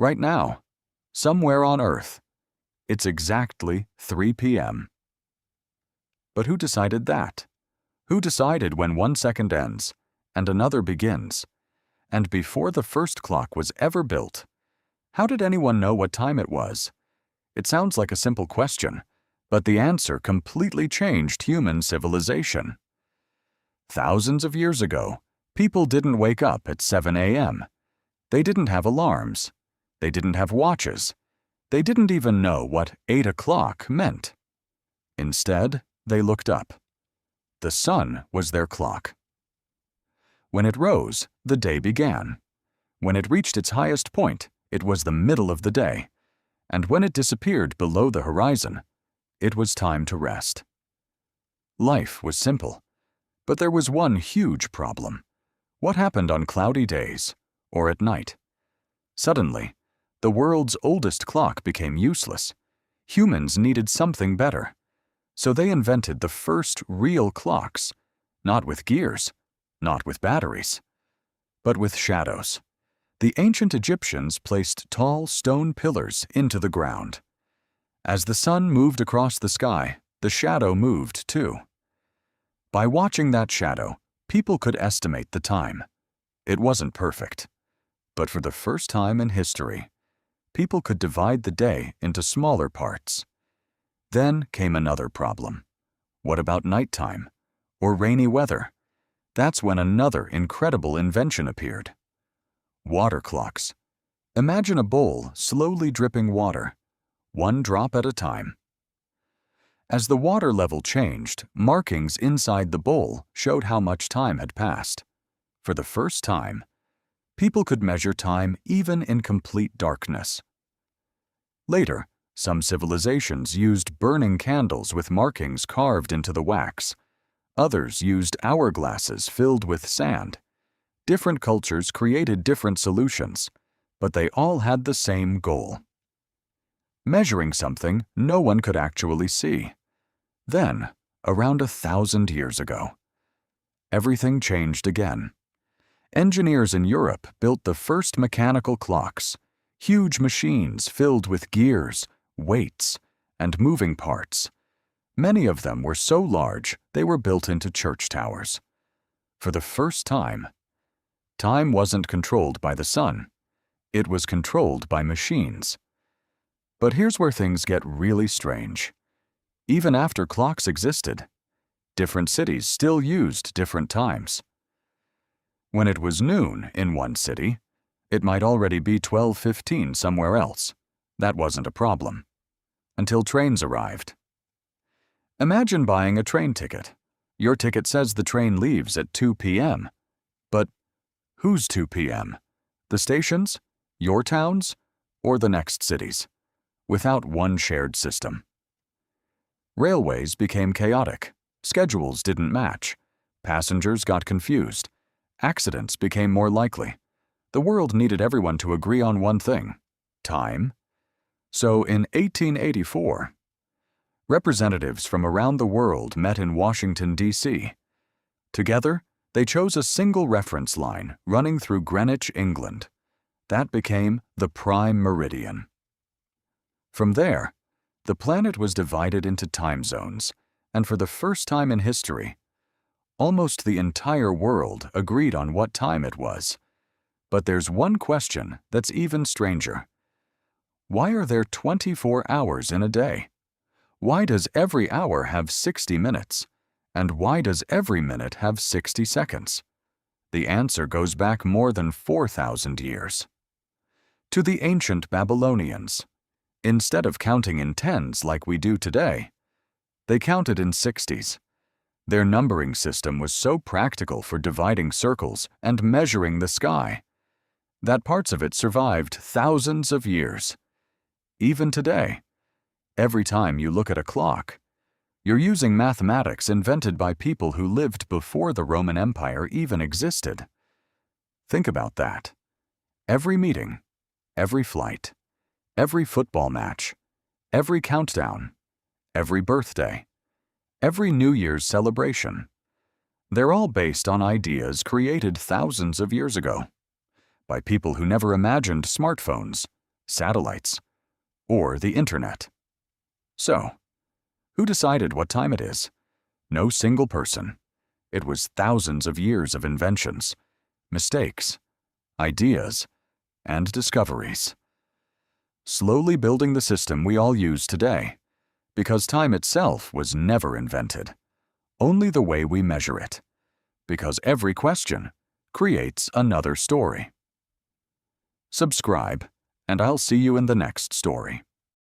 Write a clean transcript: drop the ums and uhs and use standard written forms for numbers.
right now, somewhere on Earth. It's exactly 3 p.m. But who decided that? Who decided when 1 second ends and another begins? And before the first clock was ever built, how did anyone know what time it was? It sounds like a simple question, but the answer completely changed human civilization. Thousands of years ago, people didn't wake up at 7 a.m. They didn't have alarms. They didn't have watches. They didn't even know what 8 o'clock meant. Instead, they looked up. The sun was their clock. When it rose, the day began. When it reached its highest point, it was the middle of the day. And when it disappeared below the horizon, it was time to rest. Life was simple, but there was one huge problem. What happened on cloudy days or at night? Suddenly, the world's oldest clock became useless. Humans needed something better. So they invented the first real clocks, not with gears, not with batteries, but with shadows. The ancient Egyptians placed tall stone pillars into the ground. As the sun moved across the sky, the shadow moved too. By watching that shadow, people could estimate the time. It wasn't perfect, but for the first time in history, people could divide the day into smaller parts. Then came another problem. What about nighttime or rainy weather? That's when another incredible invention appeared. Water clocks. Imagine a bowl slowly dripping water, one drop at a time. As the water level changed, markings inside the bowl showed how much time had passed. For the first time, people could measure time even in complete darkness. Later, some civilizations used burning candles with markings carved into the wax. Others used hourglasses filled with sand. Different cultures created different solutions, but they all had the same goal: measuring something no one could actually see. Then, around 1,000 years ago, everything changed again. Engineers in Europe built the first mechanical clocks, huge machines filled with gears, weights, and moving parts. Many of them were so large they were built into church towers. For the first time, time wasn't controlled by the sun. It was controlled by machines. But here's where things get really strange. Even after clocks existed, different cities still used different times. When it was noon in one city, it might already be 12:15 somewhere else. That wasn't a problem. Until trains arrived. Imagine buying a train ticket. Your ticket says the train leaves at 2 p.m. But whose 2 p.m.? The station's, your town's, or the next city's? Without one shared system. Railways became chaotic. Schedules didn't match. Passengers got confused. Accidents became more likely. The world needed everyone to agree on one thing: time. So in 1884, representatives from around the world met in Washington, D.C. Together, they chose a single reference line running through Greenwich, England. That became the prime meridian. From there, the planet was divided into time zones, and for the first time in history, almost the entire world agreed on what time it was. But there's one question that's even stranger. Why are there 24 hours in a day? Why does every hour have 60 minutes? And why does every minute have 60 seconds? The answer goes back more than 4,000 years. To the ancient Babylonians, instead of counting in tens like we do today, they counted in 60s. Their numbering system was so practical for dividing circles and measuring the sky that parts of it survived thousands of years. Even today, every time you look at a clock, you're using mathematics invented by people who lived before the Roman Empire even existed. Think about that. Every meeting, every flight, every football match, every countdown, every birthday, every New Year's celebration. They're all based on ideas created thousands of years ago by people who never imagined smartphones, satellites, or the internet. So, who decided what time it is? No single person. It was thousands of years of inventions, mistakes, ideas, and discoveries. Slowly building the system we all use today, because time itself was never invented, only the way we measure it, because every question creates another story. Subscribe, and I'll see you in the next story.